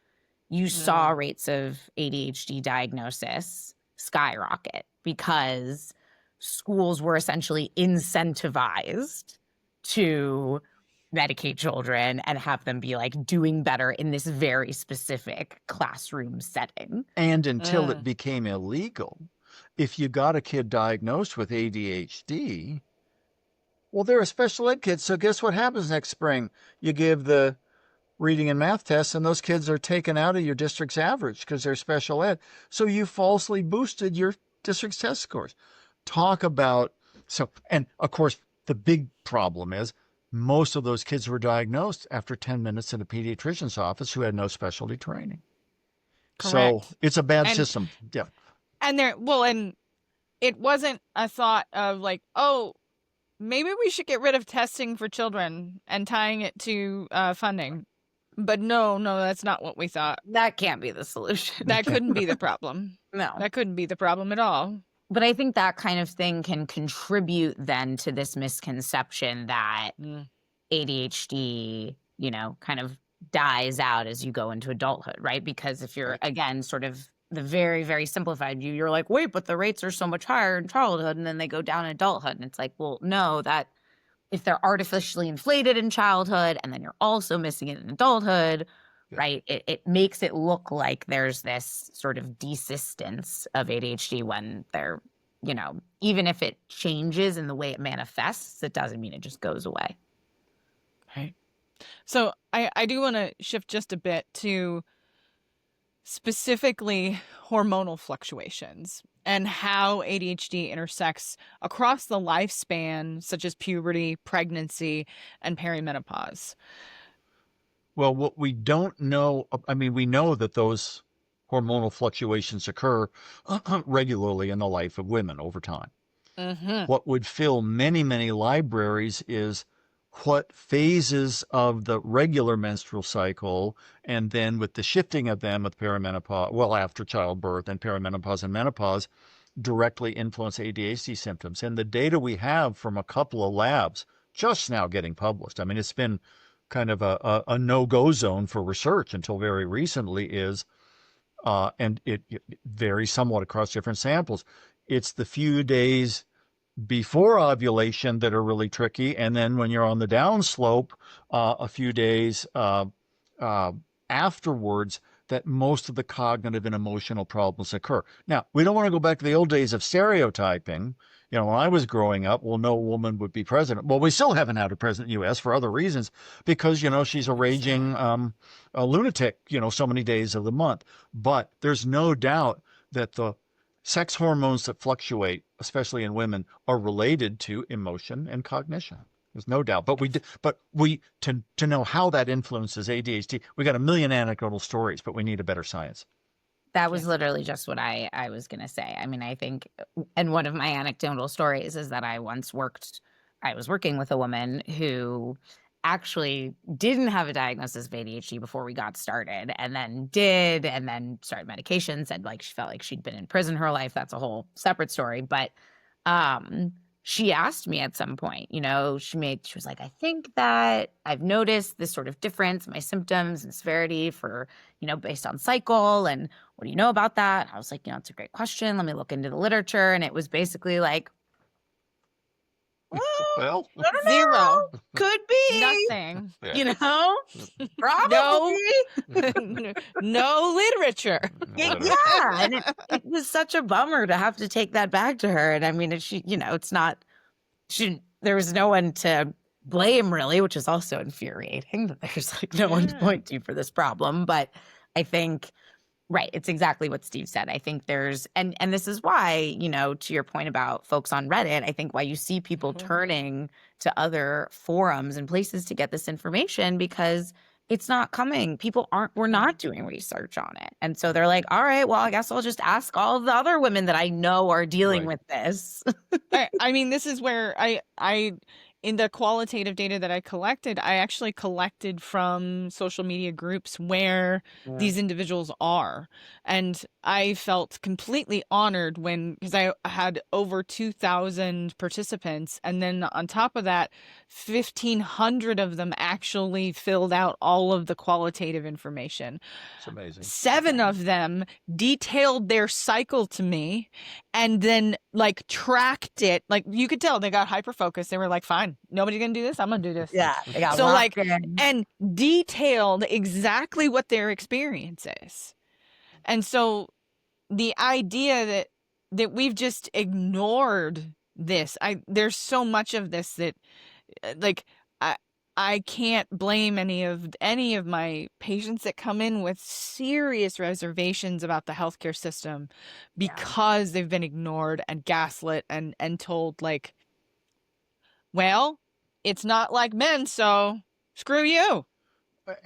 you saw rates of ADHD diagnosis skyrocket because schools were essentially incentivized to medicate children and have them be like doing better in this very specific classroom setting. And until it became illegal, if you got a kid diagnosed with ADHD, well, they're a special ed kid. So guess what happens next spring? You give the reading and math tests, and those kids are taken out of your district's average because they're special ed. So you falsely boosted your district's test scores. Talk about, and of course, the big problem is most of those kids were diagnosed after 10 minutes in a pediatrician's office who had no specialty training. Correct. So it's a bad system. Yeah. And and it wasn't a thought of like, oh, maybe we should get rid of testing for children and tying it to funding. But no, that's not what we thought. That can't be the solution. That couldn't be the problem. No. That couldn't be the problem at all. But I think that kind of thing can contribute then to this misconception that ADHD, kind of dies out as you go into adulthood, right? Because if you're, again, sort of the very, very simplified view, you're like, wait, but the rates are so much higher in childhood and then they go down in adulthood. And it's like, well, no, that if they're artificially inflated in childhood and then you're also missing it in adulthood, right? It makes it look like there's this sort of desistance of ADHD when they're, even if it changes in the way it manifests, it doesn't mean it just goes away. Right. So I do want to shift just a bit to specifically hormonal fluctuations and how ADHD intersects across the lifespan, such as puberty, pregnancy, and perimenopause. Well, what we don't know, we know that those hormonal fluctuations occur regularly in the life of women over time. What would fill many, many libraries is what phases of the regular menstrual cycle, and then with the shifting of them with perimenopause, well, after childbirth and perimenopause and menopause, directly influence ADHD symptoms. And the data we have from a couple of labs just now getting published, it's been kind of a no-go zone for research until very recently, is, and it varies somewhat across different samples, it's the few days before ovulation that are really tricky, and then when you're on the downslope, a few days afterwards, that most of the cognitive and emotional problems occur. Now, we don't want to go back to the old days of stereotyping. When I was growing up, well, no woman would be president. Well, we still haven't had a president in the U.S. for other reasons because, she's a raging a lunatic, so many days of the month. But there's no doubt that the sex hormones that fluctuate, especially in women, are related to emotion and cognition. There's no doubt. But to know how that influences ADHD, we got a million anecdotal stories, but we need a better science. That was literally just what I was going to say. I think, and one of my anecdotal stories is that I was working with a woman who actually didn't have a diagnosis of ADHD before we got started, and then did, and then started medication, said like she felt like she'd been in prison her life. That's a whole separate story. But she asked me at some point, she was like, I think that I've noticed this sort of difference in my symptoms and severity for, based on cycle. And what do you know about that? And I was like, it's a great question. Let me look into the literature. And it was basically like, well, I don't know. Zero. Could be. Nothing. Probably. No literature. Yeah. And it was such a bummer to have to take that back to her. And it's not, there was no one to blame really, which is also infuriating that there's like no one to point to for this problem. But I think, right, it's exactly what Steve said. I think there's, and this is why, to your point about folks on Reddit, I think why you see people turning to other forums and places to get this information, because it's not coming. We're not doing research on it. And so they're like, all right, well, I guess I'll just ask all of the other women that I know are dealing with this. This is where in the qualitative data that I collected, I actually collected from social media groups where these individuals are. And I felt completely honored because I had over 2,000 participants. And then on top of that, 1,500 of them actually filled out all of the qualitative information. It's amazing. 7 of them detailed their cycle to me and then like tracked it. Like you could tell they got hyper focused. They were like, fine, nobody's gonna do this. I'm gonna do this. Yeah. They got So like, locked in. and detailed exactly what their experience is. And so the idea that we've just ignored this, there's so much of this that like I can't blame any of my patients that come in with serious reservations about the healthcare system because they've been ignored and gaslit and told like, well, it's not like men, so screw you.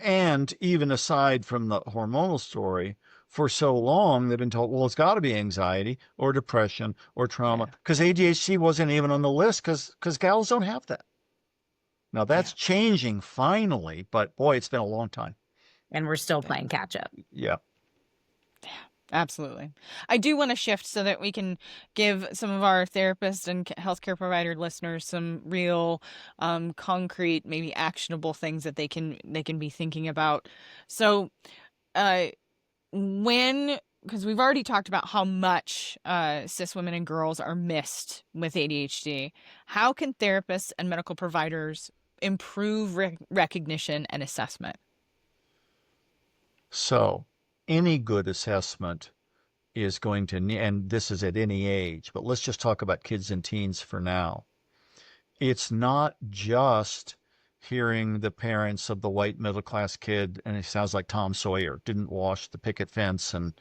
And even aside from the hormonal story, for so long they've been told, well, it's got to be anxiety or depression or trauma, because ADHD wasn't even on the list because gals don't have that. Now that's changing finally, but boy, it's been a long time. And we're still playing catch up. Yeah. Absolutely. I do want to shift so that we can give some of our therapists and healthcare provider listeners some real concrete, maybe actionable things that they can be thinking about. So because we've already talked about how much cis women and girls are missed with ADHD, how can therapists and medical providers improve recognition and assessment? So any good assessment is going to, and this is at any age, but let's just talk about kids and teens for now. It's not just hearing the parents of the white middle-class kid, and it sounds like Tom Sawyer, didn't wash the picket fence and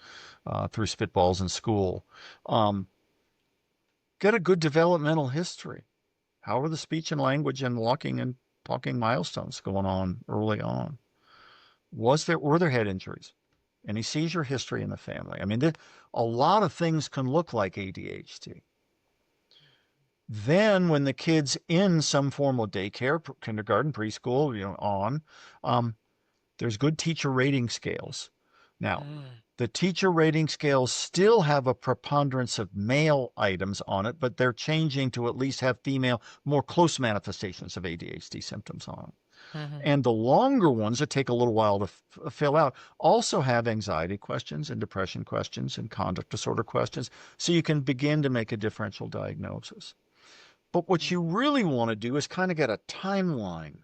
threw spitballs in school. Get a good developmental history. How are the speech and language and walking and talking milestones going on early on? Were there head injuries? Any seizure history in the family? I mean, a lot of things can look like ADHD. Then when the kid's in some form of daycare, kindergarten, preschool, there's good teacher rating scales. Now, the teacher rating scales still have a preponderance of male items on it, but they're changing to at least have female, more close manifestations of ADHD symptoms on them. And the longer ones that take a little while to fill out also have anxiety questions and depression questions and conduct disorder questions, so you can begin to make a differential diagnosis. But what you really want to do is kind of get a timeline.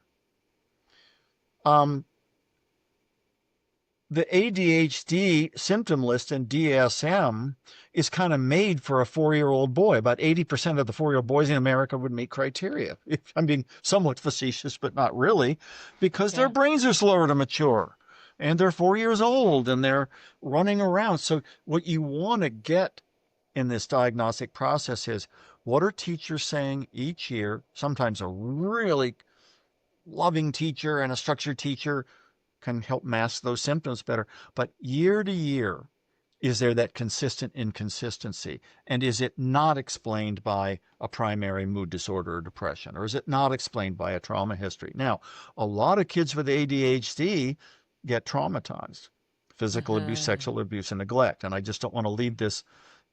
The ADHD symptom list in DSM is kind of made for a 4-year-old boy. About 80% of the 4-year-old boys in America would meet criteria. I'm being somewhat facetious, but not really, because their brains are slower to mature and they're 4 years old and they're running around. So what you want to get in this diagnostic process is, what are teachers saying each year? Sometimes a really loving teacher and a structured teacher can help mask those symptoms better. But year to year, is there that consistent inconsistency? And is it not explained by a primary mood disorder or depression? Or is it not explained by a trauma history? Now, a lot of kids with ADHD get traumatized. Physical abuse, sexual abuse, and neglect. And I just don't want to leave this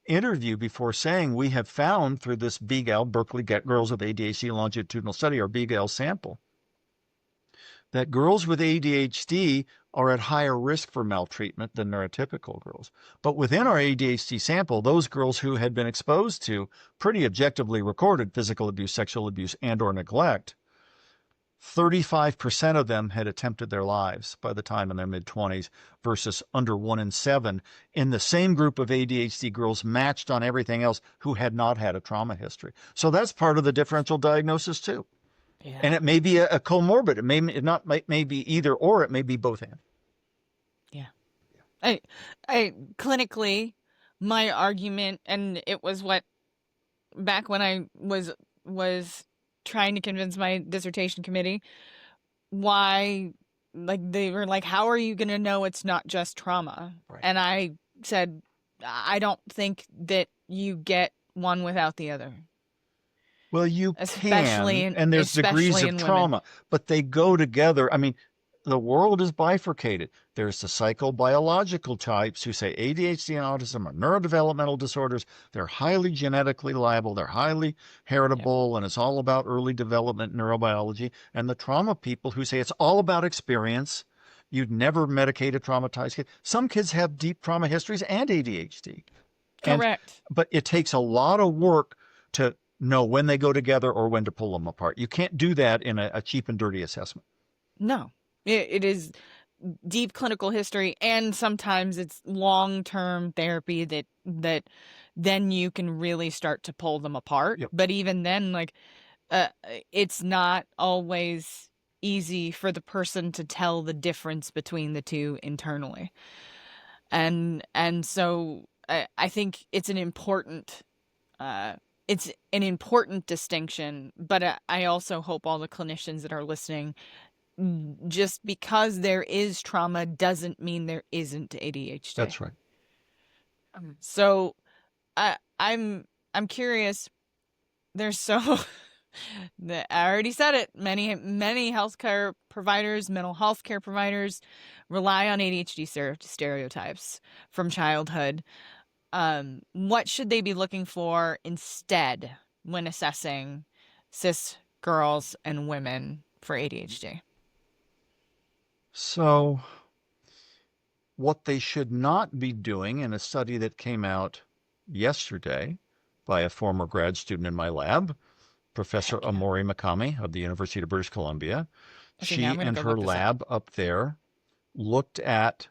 interview before saying we have found through this BGAL, Berkeley Girls with ADHD longitudinal study, or BGAL sample, that girls with ADHD are at higher risk for maltreatment than neurotypical girls. But within our ADHD sample, those girls who had been exposed to pretty objectively recorded physical abuse, sexual abuse, and or neglect, 35% of them had attempted their lives by the time in their mid-20s versus under 1 in 7 in the same group of ADHD girls matched on everything else who had not had a trauma history. So that's part of the differential diagnosis too. Yeah. And it may be a comorbid. It may be either or. It may be both and. Yeah. I clinically, my argument, and it was what back when I was trying to convince my dissertation committee why, like they were like, how are you going to know it's not just trauma? Right. And I said, I don't think that you get one without the other. Well, you especially can, and there's degrees of in women. trauma, but they go together. I mean, the world is bifurcated. There's the psychobiological types who say ADHD and autism are neurodevelopmental disorders. They're highly genetically liable. They're highly heritable, and it's all about early development neurobiology. And the trauma people who say it's all about experience. You'd never medicate a traumatized kid. Some kids have deep trauma histories and ADHD. Correct. But it takes a lot of work to know when they go together or when to pull them apart. You can't do that in a cheap and dirty assessment. No, it is deep clinical history, and sometimes it's long-term therapy that then you can really start to pull them apart. Yep. But even then, like, it's not always easy for the person to tell the difference between the two internally. And so I think it's an important distinction, but I also hope all the clinicians that are listening, just because there is trauma doesn't mean there isn't ADHD. That's right. So I'm curious. There's so I already said it. Many healthcare providers, mental health care providers, rely on ADHD stereotypes from childhood. What should they be looking for instead when assessing cis girls and women for ADHD? So what they should not be doing, in a study that came out yesterday by a former grad student in my lab, Professor Amori Makami of the University of British Columbia, she and her lab up there looked at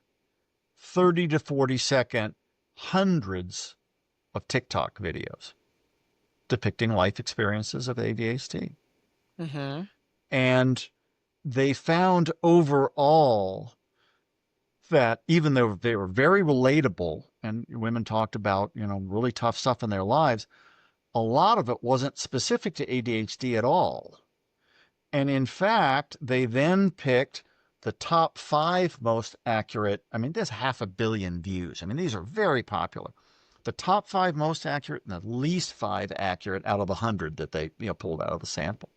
30 to 40 second hundreds of TikTok videos depicting life experiences of ADHD. Mm-hmm. And they found overall that even though they were very relatable and women talked about, really tough stuff in their lives, a lot of it wasn't specific to ADHD at all. And in fact, they then picked the top 5 most accurate. I mean, there's 500 million views. I mean, these are very popular. The top 5 most accurate and the least 5 accurate out of 100 that they pulled out of the sample.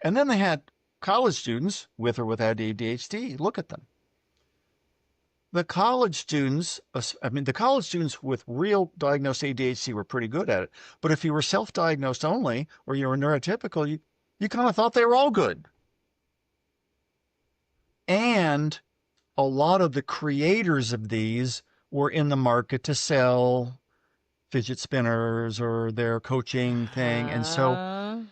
And then they had college students with or without ADHD look at them. The college students with real diagnosed ADHD were pretty good at it. But if you were self-diagnosed only, or you were neurotypical, you kind of thought they were all good. And a lot of the creators of these were in the market to sell fidget spinners or their coaching thing. And so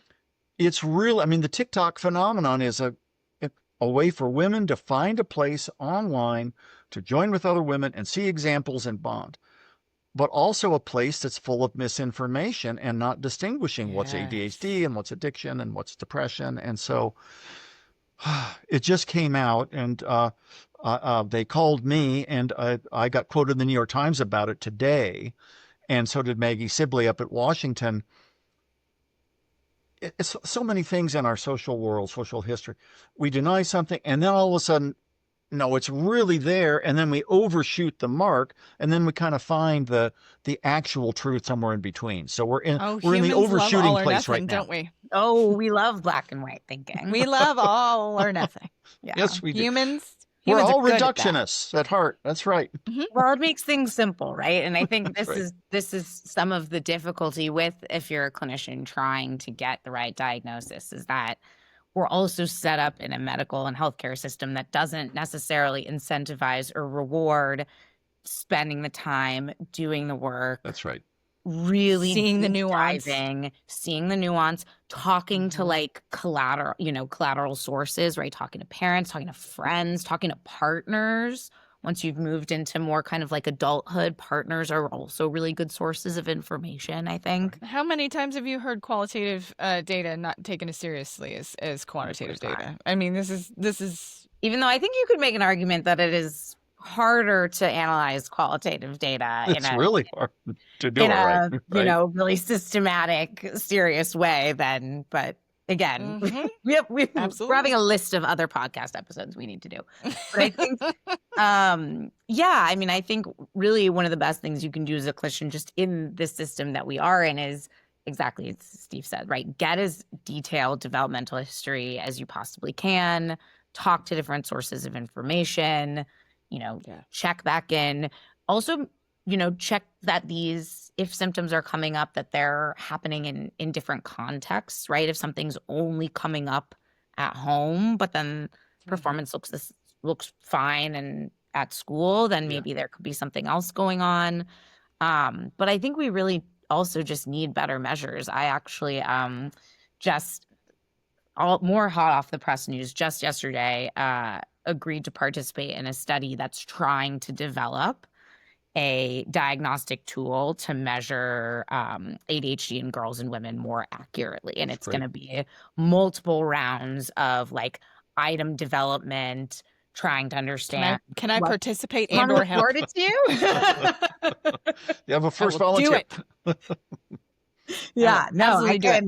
it's real. I mean, the TikTok phenomenon is a way for women to find a place online to join with other women and see examples and bond, but also a place that's full of misinformation and not distinguishing what's ADHD and what's addiction and what's depression. And so it just came out, and they called me, and I got quoted in the New York Times about it today, and so did Maggie Sibley up at Washington. It's so many things in our social world, social history. We deny something, and then all of a sudden, no, it's really there, and then we overshoot the mark, and then we kind of find the actual truth somewhere in between. So we're in the overshooting place right now, don't we? Oh, we love black and white thinking. We love all or nothing. Yeah. Yes, we do. Humans we're all are reductionists at heart. That's right. Mm-hmm. Well, it makes things simple, right? And I think this is some of the difficulty with, if you're a clinician trying to get the right diagnosis, is that we're also set up in a medical and healthcare system that doesn't necessarily incentivize or reward spending the time, doing the work. That's right. Really seeing the nuance, talking to like collateral sources, right? Talking to parents, talking to friends, talking to partners. Once you've moved into more kind of like adulthood, partners are also really good sources of information, I think. How many times have you heard qualitative data not taken as seriously as quantitative data? I mean, this is even though I think you could make an argument that it is harder to analyze qualitative data. It's really hard to do it right. Really systematic, serious way then. But again, we're having a list of other podcast episodes we need to do. But I think, I mean, I think really one of the best things you can do as a clinician just in the system that we are in is exactly as Steve said, right? Get as detailed developmental history as you possibly can. Talk to different sources of information, check back in. Also, check that if symptoms are coming up, that they're happening in different contexts, right? If something's only coming up at home, but then performance looks fine and at school, then maybe there could be something else going on. But I think we really also just need better measures. I actually just more hot off the press news just yesterday agreed to participate in a study that's trying to develop a diagnostic tool to measure ADHD in girls and women more accurately. And it's going to be multiple rounds of like item development, trying to understand. Can I participate and or help? It to you? You have a first volunteer. Do it. Yeah, no, I do it.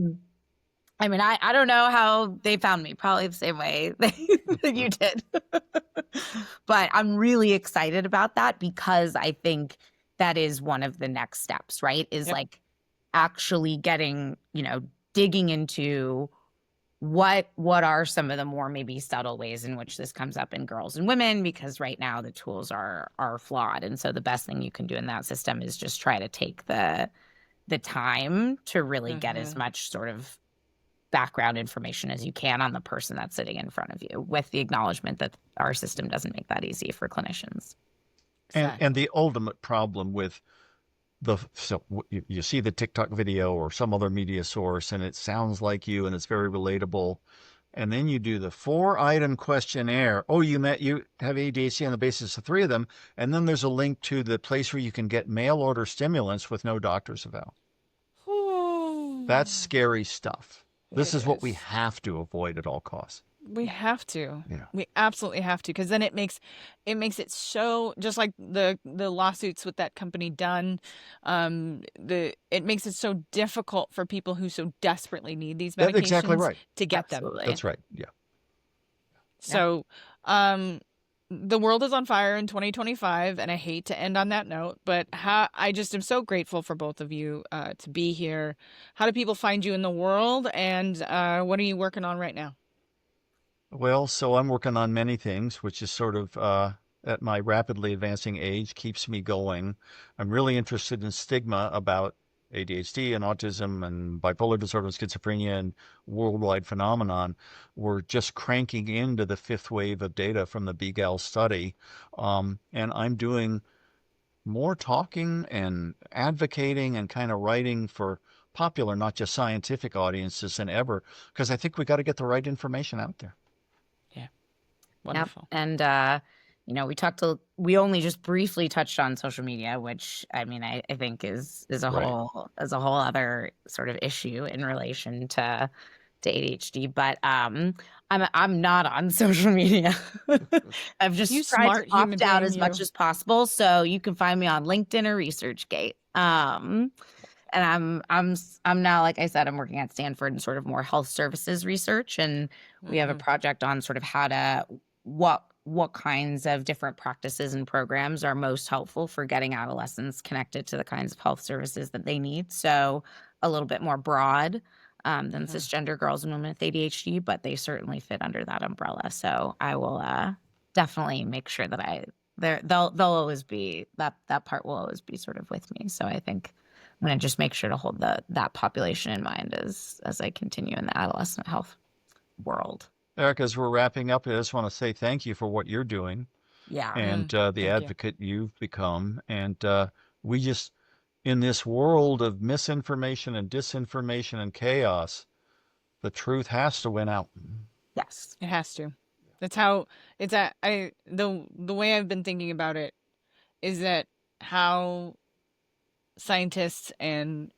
I mean, I don't know how they found me, probably the same way that you did. But I'm really excited about that because I think that is one of the next steps, right? Is like actually getting, digging into what are some of the more maybe subtle ways in which this comes up in girls and women, because right now the tools are flawed. And so the best thing you can do in that system is just try to take the time to really get as much sort of background information as you can on the person that's sitting in front of you, with the acknowledgement that our system doesn't make that easy for clinicians. And the ultimate problem with you see the TikTok video or some other media source and it sounds like you and it's very relatable. And then you do the 4-item questionnaire. Oh, you have ADHD on the basis of 3 of them. And then there's a link to the place where you can get mail order stimulants with no doctor's eval. That's scary stuff. This is what we have to avoid at all costs. We have to. Yeah. We absolutely have to, because then it makes it so, just like the lawsuits with that company done. It makes it so difficult for people who so desperately need these medications. That's exactly right. To get Absolutely. them. That's right. Yeah. So, the world is on fire in 2025, and I hate to end on that note, but I just am so grateful for both of you to be here. How do people find you in the world, and what are you working on right now? Well, so I'm working on many things, which is sort of at my rapidly advancing age keeps me going. I'm really interested in stigma about ADHD and autism and bipolar disorder and schizophrenia and worldwide phenomenon. We're just cranking into the 5th wave of data from the BGAL study. And I'm doing more talking and advocating and kind of writing for popular, not just scientific audiences than ever, because I think we got to get the right information out there. Yeah. Wonderful. Yep. And, we only just briefly touched on social media, which I mean, I think is a whole other sort of issue in relation to ADHD. But I'm not on social media. I've just tried to opt out as much as possible. So you can find me on LinkedIn or ResearchGate. And I'm now, like I said, I'm working at Stanford in sort of more health services research, and we have a project on sort of how to what kinds of different practices and programs are most helpful for getting adolescents connected to the kinds of health services that they need. So a little bit more broad than cisgender girls and women with ADHD, but they certainly fit under that umbrella. So I will definitely make sure that they'll always be, that part will always be sort of with me. So I think I'm going to just make sure to hold that population in mind as I continue in the adolescent health world. Eric, as we're wrapping up, I just want to say thank you for what you're doing. Yeah. And the advocate you've become. And we just, in this world of misinformation and disinformation and chaos, the truth has to win out. Yes. It has to. That's how it's the way I've been thinking about it is that how scientists and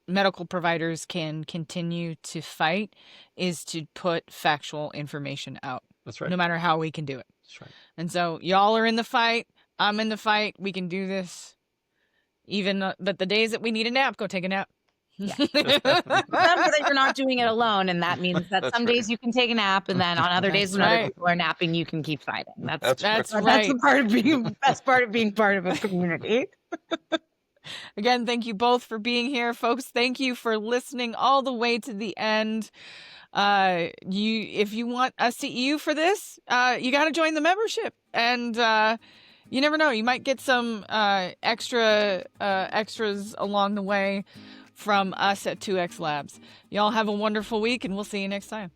medical providers can continue to fight is to put factual information out. That's right. No matter how we can do it. That's right. And so y'all are in the fight. I'm in the fight. We can do this. Even but the days that we need a nap, go take a nap. Yeah. Remember that you're not doing it alone, and that means that some days you can take a nap, and then on other days when other people are napping, you can keep fighting. That's right. That's the best part of being part of a community. Again, thank you both for being here, folks. Thank you for listening all the way to the end. If you want a CEU for this, you got to join the membership, and you never know, you might get some extras along the way from us at 2X Labs. Y'all have a wonderful week, and we'll see you next time.